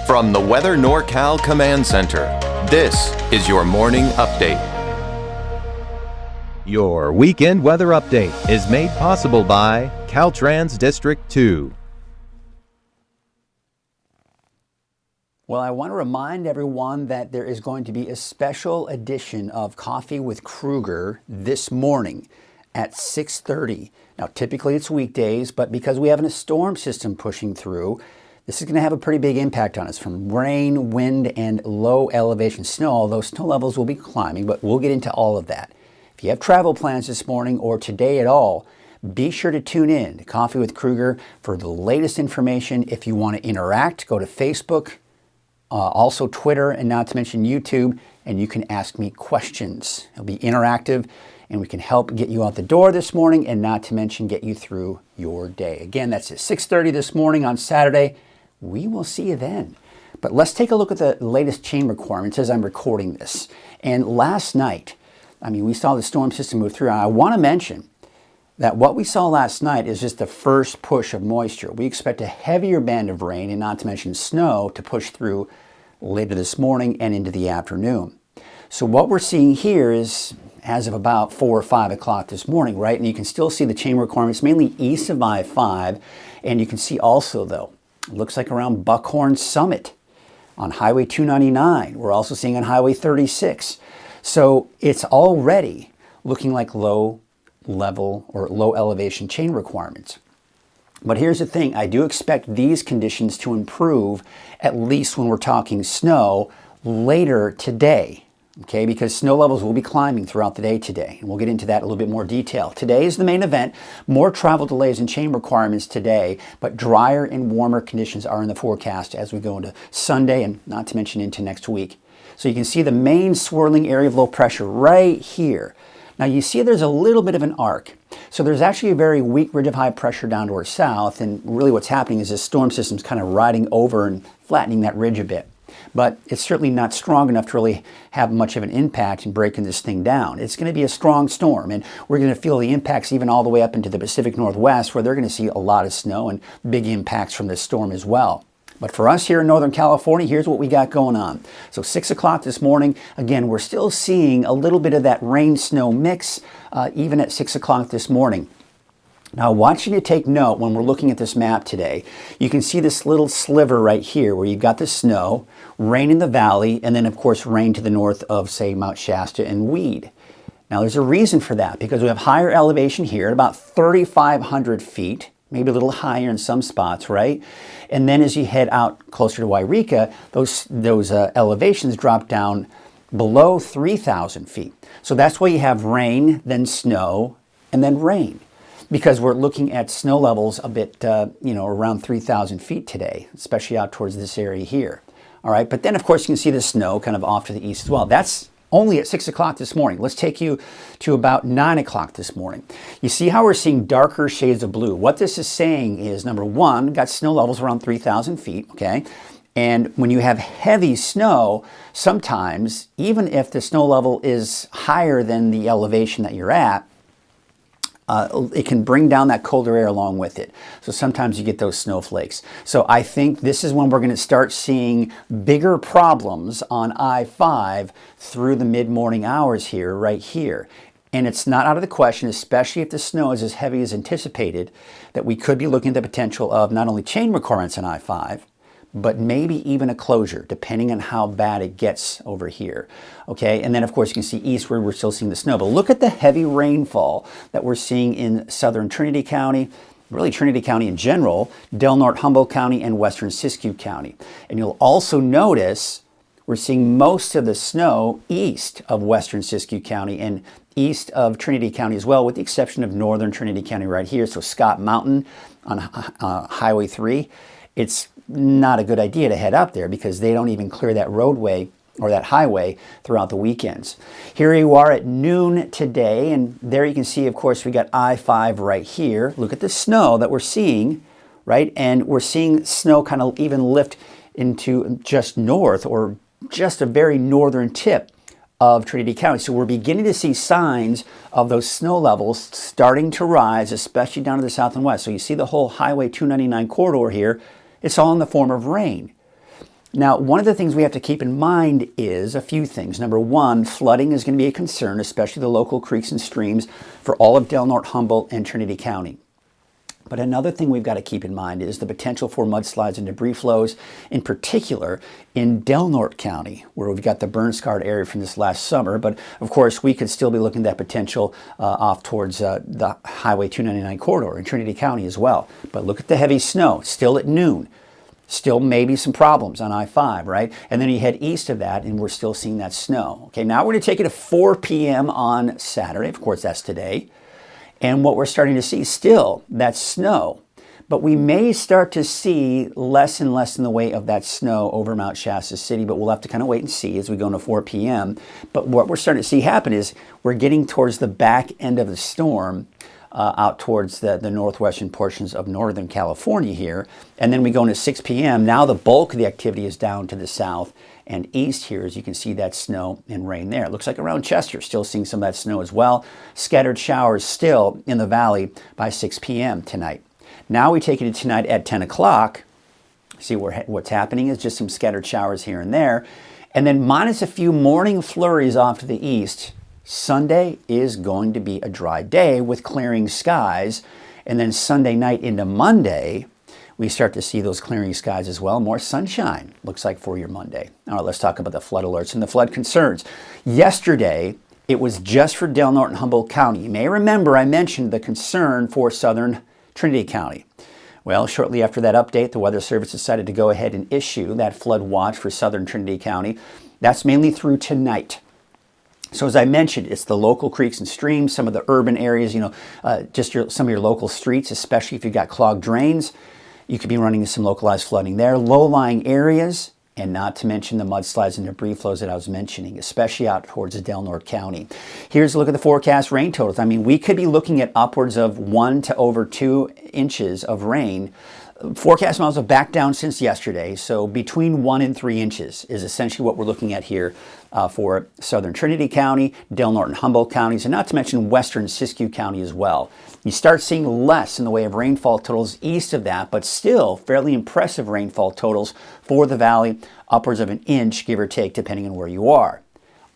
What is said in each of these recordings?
From the Weather NorCal Command Center, this is your morning update. Your weekend weather update is made possible by Caltrans District 2. Well, I want to remind everyone that there is going to be a special edition of Coffee with Kruger this morning at 6:30. Now, typically it's weekdays, but because we have a storm system pushing through, this is going to have a pretty big impact on us from rain, wind, and low elevation snow, although snow levels will be climbing, but we'll get into all of that. If you have travel plans this morning or today at all, be sure to tune in to Coffee with Kruger for the latest information. If you want to interact, go to Facebook, also Twitter, and not to mention YouTube, and you can ask me questions. It'll be interactive, and we can help get you out the door this morning, and not to mention get you through your day. Again, that's at 6:30 this morning on Saturday. We will see you then. But let's take a look at the latest chain requirements as I'm recording this. And last night, we saw the storm system move through. I want to mention that what we saw last night is just the first push of moisture. We expect a heavier band of rain, and not to mention snow, to push through later this morning and into the afternoon. So what we're seeing here is as of about 4 or 5 o'clock this morning, right? And you can still see the chain requirements mainly east of I-5. And you can see also, though, it looks like around Buckhorn Summit on Highway 299. We're also seeing on Highway 36. So it's already looking like low level or low elevation chain requirements. But here's the thing, I do expect these conditions to improve, at least when we're talking snow, later today. Okay, because snow levels will be climbing throughout the day today. And we'll get into that in a little bit more detail. Today is the main event. More travel delays and chain requirements today, but drier and warmer conditions are in the forecast as we go into Sunday and not to mention into next week. So you can see the main swirling area of low pressure right here. Now you see there's a little bit of an arc. So there's actually a very weak ridge of high pressure down to our south, and really what's happening is this storm system's kind of riding over and flattening that ridge a bit. But it's certainly not strong enough to really have much of an impact in breaking this thing down. It's going to be a strong storm, and we're going to feel the impacts even all the way up into the Pacific Northwest, where they're going to see a lot of snow and big impacts from this storm as well. But for us here in Northern California, here's what we got going on. So 6 o'clock this morning, again, we're still seeing a little bit of that rain-snow mix even at 6 o'clock this morning. Now, I want you to take note when we're looking at this map today. You can see this little sliver right here where you've got the snow, rain in the valley, and then, of course, rain to the north of, say, Mount Shasta and Weed. Now, there's a reason for that because we have higher elevation here at about 3,500 feet, maybe a little higher in some spots, right? And then as you head out closer to Wairika, those elevations drop down below 3,000 feet. So that's why you have rain, then snow, and then rain. Because we're looking at snow levels a bit, around 3,000 feet today, especially out towards this area here. All right, but then of course you can see the snow kind of off to the east as well. That's only at 6 o'clock this morning. Let's take you to about 9 o'clock this morning. You see how we're seeing darker shades of blue. What this is saying is, number one, got snow levels around 3,000 feet, okay? And when you have heavy snow, sometimes, even if the snow level is higher than the elevation that you're at, it can bring down that colder air along with it. So sometimes you get those snowflakes. So I think this is when we're going to start seeing bigger problems on I-5 through the mid-morning hours here, right here. And it's not out of the question, especially if the snow is as heavy as anticipated, that we could be looking at the potential of not only chain requirements on I-5, but maybe even a closure, depending on how bad it gets over here. Okay, and then of course you can see eastward, we're still seeing the snow. But look at the heavy rainfall that we're seeing in southern Trinity County, really Trinity County in general, Del Norte, Humboldt County, and western Siskiyou County. And you'll also notice we're seeing most of the snow east of western Siskiyou County and east of Trinity County as well, with the exception of northern Trinity County right here. So Scott Mountain on Highway 3, it's not a good idea to head up there because they don't even clear that roadway or that highway throughout the weekends. Here you are at noon today, and there you can see, of course, we got I-5 right here. Look at the snow that we're seeing, right? And we're seeing snow kind of even lift into just north or just a very northern tip of Trinity County. So we're beginning to see signs of those snow levels starting to rise, especially down to the south and west. So you see the whole Highway 299 corridor here. It's all in the form of rain. Now, one of the things we have to keep in mind is a few things. Number one, flooding is going to be a concern, especially the local creeks and streams for all of Del Norte, Humboldt, and Trinity County. But another thing we've got to keep in mind is the potential for mudslides and debris flows, in particular in Del Norte County, where we've got the burn-scarred area from this last summer. But of course, we could still be looking at that potential off towards the Highway 299 corridor in Trinity County as well. But look at the heavy snow, still at noon. Still maybe some problems on I-5, right? And then you head east of that, and we're still seeing that snow. Okay, now we're going to take it to 4 p.m. on Saturday. Of course, that's today. And what we're starting to see still, that snow. But we may start to see less and less in the way of that snow over Mount Shasta City, but we'll have to kind of wait and see as we go into 4 p.m. But what we're starting to see happen is we're getting towards the back end of the storm, out towards the northwestern portions of Northern California here. And then we go into 6 p.m. Now the bulk of the activity is down to the south and east here, as you can see that snow and rain there. It looks like around Chester, still seeing some of that snow as well. Scattered showers still in the valley by 6 p.m. tonight. Now we take it to tonight at 10 o'clock. See what's happening is just some scattered showers here and there. And then minus a few morning flurries off to the east. Sunday is going to be a dry day with clearing skies. And then Sunday night into Monday, we start to see those clearing skies as well. More sunshine, looks like, for your Monday. All right, let's talk about the flood alerts and the flood concerns. Yesterday, it was just for Del Norte and Humboldt County. You may remember I mentioned the concern for southern Trinity County. Well, shortly after that update, the Weather Service decided to go ahead and issue that flood watch for southern Trinity County. That's mainly through tonight. So as I mentioned, it's the local creeks and streams, some of the urban areas, some of your local streets, especially if you've got clogged drains. You could be running into some localized flooding there. Low-lying areas, and not to mention the mudslides and debris flows that I was mentioning, especially out towards Del Norte County. Here's a look at the forecast rain totals. I mean, we could be looking at upwards of 1 to over 2 inches of rain. Forecast models have backed down since yesterday, so between 1 and 3 inches is essentially what we're looking at here for southern Trinity County, Del Norte and Humboldt counties, and not to mention western Siskiyou County as well. You start seeing less in the way of rainfall totals east of that, but still fairly impressive rainfall totals for the valley, upwards of 1 inch, give or take, depending on where you are.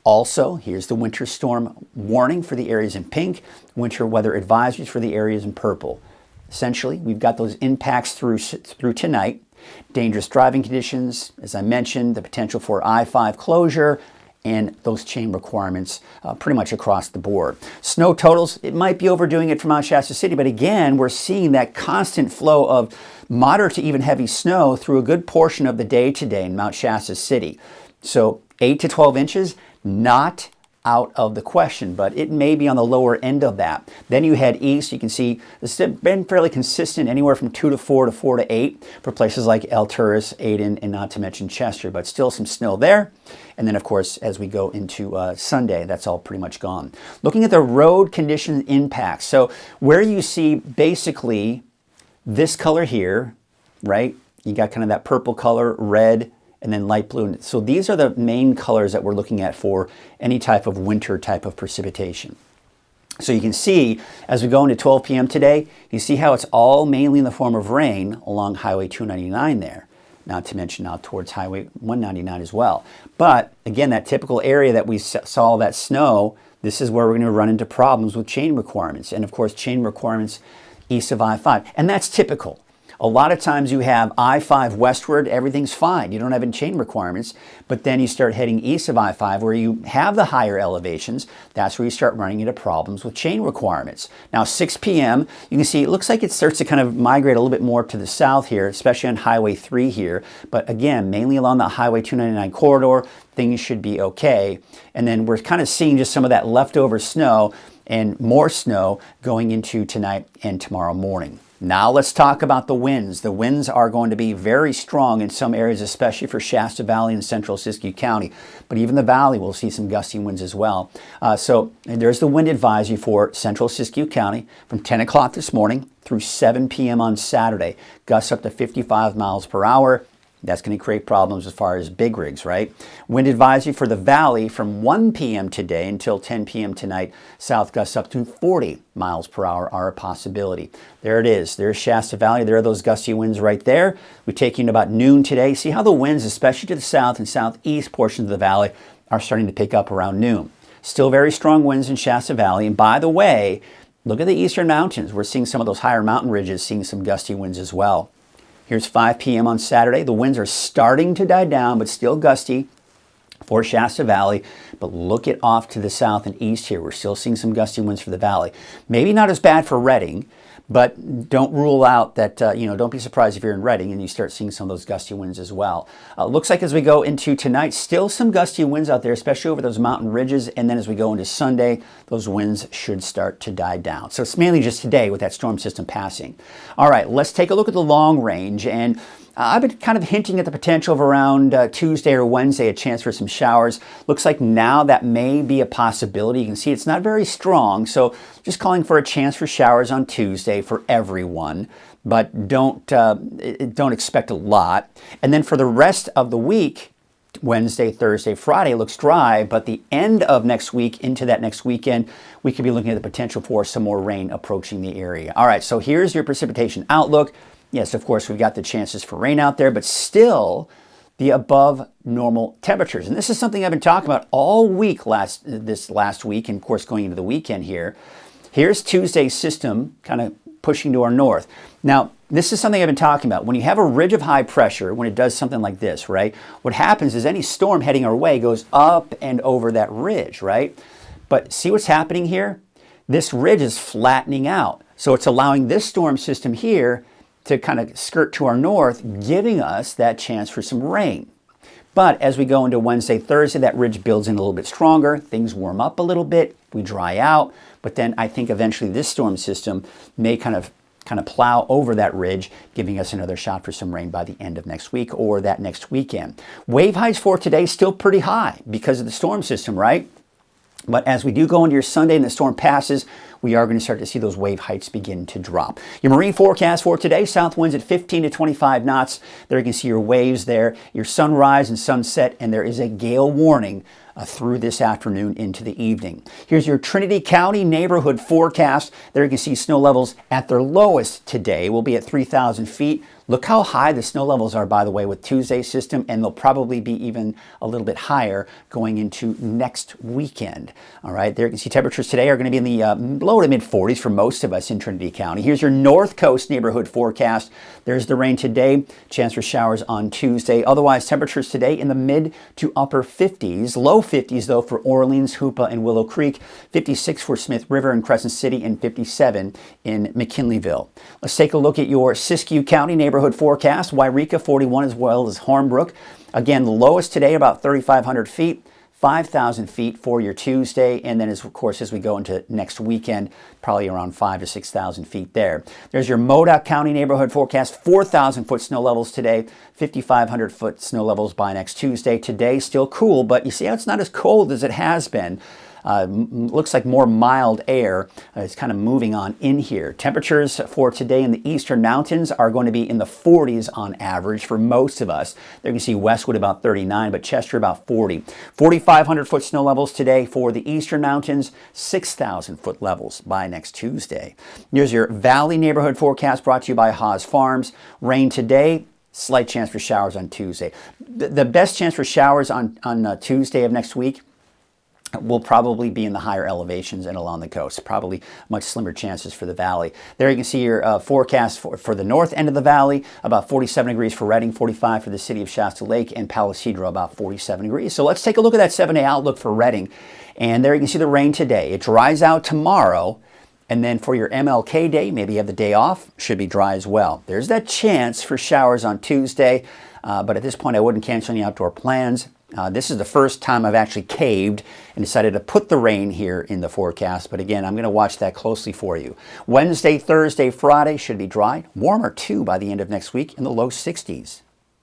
Also, here's the winter storm warning for the areas in pink, winter weather advisories for the areas in purple. Essentially, we've got those impacts through tonight. Dangerous driving conditions, as I mentioned, the potential for I-5 closure, and those chain requirements pretty much across the board. Snow totals, it might be overdoing it for Mount Shasta City, but again, we're seeing that constant flow of moderate to even heavy snow through a good portion of the day today in Mount Shasta City. So 8 to 12 inches, not out of the question, but it may be on the lower end of that. Then you head east, you can see this has been fairly consistent, anywhere from 2 to 4 to 4 to 8 for places like Alturas, Ayden, and not to mention Chester, but still some snow there. And then, of course, as we go into Sunday, that's all pretty much gone. Looking at the road condition impacts. So where you see basically this color here, right? You got kind of that purple color, red, and then light blue. So these are the main colors that we're looking at for any type of winter type of precipitation. So you can see as we go into 12 p.m. today, you see how it's all mainly in the form of rain along Highway 299 there. Not to mention out towards Highway 199 as well. But again, that typical area that we saw that snow, this is where we're going to run into problems with chain requirements. And of course, chain requirements east of I-5. And that's typical. A lot of times you have I-5 westward, everything's fine. You don't have any chain requirements, but then you start heading east of I-5 where you have the higher elevations. That's where you start running into problems with chain requirements. Now 6 p.m., you can see it looks like it starts to kind of migrate a little bit more to the south here, especially on Highway 3 here. But again, mainly along the Highway 299 corridor, things should be okay. And then we're kind of seeing just some of that leftover snow and more snow going into tonight and tomorrow morning. Now let's talk about the winds. The winds are going to be very strong in some areas, especially for Shasta Valley and central Siskiyou County. But even the valley will see some gusty winds as well. So there's the wind advisory for central Siskiyou County from 10 o'clock this morning through 7 p.m. on Saturday. Gusts up to 55 miles per hour. That's going to create problems as far as big rigs, right? Wind advisory for the valley from 1 p.m. today until 10 p.m. tonight. South gusts up to 40 miles per hour are a possibility. There it is. There's Shasta Valley. There are those gusty winds right there. We take you into about noon today. See how the winds, especially to the south and southeast portions of the valley, are starting to pick up around noon. Still very strong winds in Shasta Valley. And by the way, look at the eastern mountains. We're seeing some of those higher mountain ridges, seeing some gusty winds as well. Here's 5 p.m. on Saturday. The winds are starting to die down, but still gusty for Shasta Valley. But look at off to the south and east here. We're still seeing some gusty winds for the valley. Maybe not as bad for Redding, but don't rule out that, don't be surprised if you're in Redding and you start seeing some of those gusty winds as well. Looks like as we go into tonight, still some gusty winds out there, especially over those mountain ridges. And then as we go into Sunday, those winds should start to die down. So it's mainly just today with that storm system passing. All right, let's take a look at the long range. And I've been kind of hinting at the potential of around Tuesday or Wednesday, a chance for some showers. Looks like now that may be a possibility. You can see it's not very strong, so just calling for a chance for showers on Tuesday for everyone, but don't expect a lot. And then for the rest of the week, Wednesday, Thursday, Friday looks dry, but the end of next week into that next weekend, we could be looking at the potential for some more rain approaching the area. All right, so here's your precipitation outlook. Yes, of course, we've got the chances for rain out there, but still the above normal temperatures. And this is something I've been talking about all week this last week, and of course going into the weekend here. Here's Tuesday's system kind of pushing to our north. Now, this is something I've been talking about. When you have a ridge of high pressure, when it does something like this, right, what happens is any storm heading our way goes up and over that ridge, right? But see what's happening here? This ridge is flattening out. So it's allowing this storm system here to kind of skirt to our north, giving us that chance for some rain. But as we go into Wednesday, Thursday, that ridge builds in a little bit stronger. Things warm up a little bit. We dry out. But then I think eventually this storm system may kind of plow over that ridge, giving us another shot for some rain by the end of next week or that next weekend. Wave heights for today still pretty high because of the storm system, right? But as we do go into your Sunday and the storm passes, we are going to start to see those wave heights begin to drop. Your marine forecast for today, south winds at 15 to 25 knots. There you can see your waves there, your sunrise and sunset, and there is a gale warning through this afternoon into the evening. Here's your Trinity County neighborhood forecast. There you can see snow levels at their lowest today will be at 3,000 feet. Look how high the snow levels are, by the way, with Tuesday's system, and they'll probably be even a little bit higher going into next weekend. All right, there you can see temperatures today are going to be in the low to mid 40s for most of us in Trinity County. Here's your North Coast neighborhood forecast. There's the rain today, chance for showers on Tuesday. Otherwise, temperatures today in the mid to upper 50s, low 50s though for Orleans, Hoopa, and Willow Creek, 56 for Smith River and Crescent City, and 57 in McKinleyville. Let's take a look at your Siskiyou County neighborhood forecast. Wairika 41 as well as Hornbrook. Again, the lowest today about 3,500 feet, 5,000 feet for your Tuesday, and then of course as we go into next weekend, probably around 5,000 to 6,000 feet there. There's your Modoc County neighborhood forecast, 4,000 foot snow levels today, 5,500 foot snow levels by next Tuesday. Today still cool, but you see how it's not as cold as it has been. Looks like more mild air is kind of moving on in here. Temperatures for today in the eastern mountains are going to be in the 40s on average for most of us. There you can see Westwood about 39, but Chester about 40. 4,500 foot snow levels today for the eastern mountains, 6,000 foot levels by next Tuesday. Here's your Valley neighborhood forecast brought to you by Haas Farms. Rain today, slight chance for showers on Tuesday. The best chance for showers on Tuesday of next week will probably be in the higher elevations and along the coast. Probably much slimmer chances for the valley. There you can see your forecast for the north end of the valley, about 47 degrees for Redding, 45 for the city of Shasta Lake, and Palo Cedro about 47 degrees. So let's take a look at that 7-day outlook for Redding. And there you can see the rain today. It dries out tomorrow. And then for your MLK Day, maybe you have the day off, should be dry as well. There's that chance for showers on Tuesday, but at this point I wouldn't cancel any outdoor plans. This is the first time I've actually caved and decided to put the rain here in the forecast. But again, I'm going to watch that closely for you. Wednesday, Thursday, Friday should be dry. Warmer too by the end of next week in the low 60s.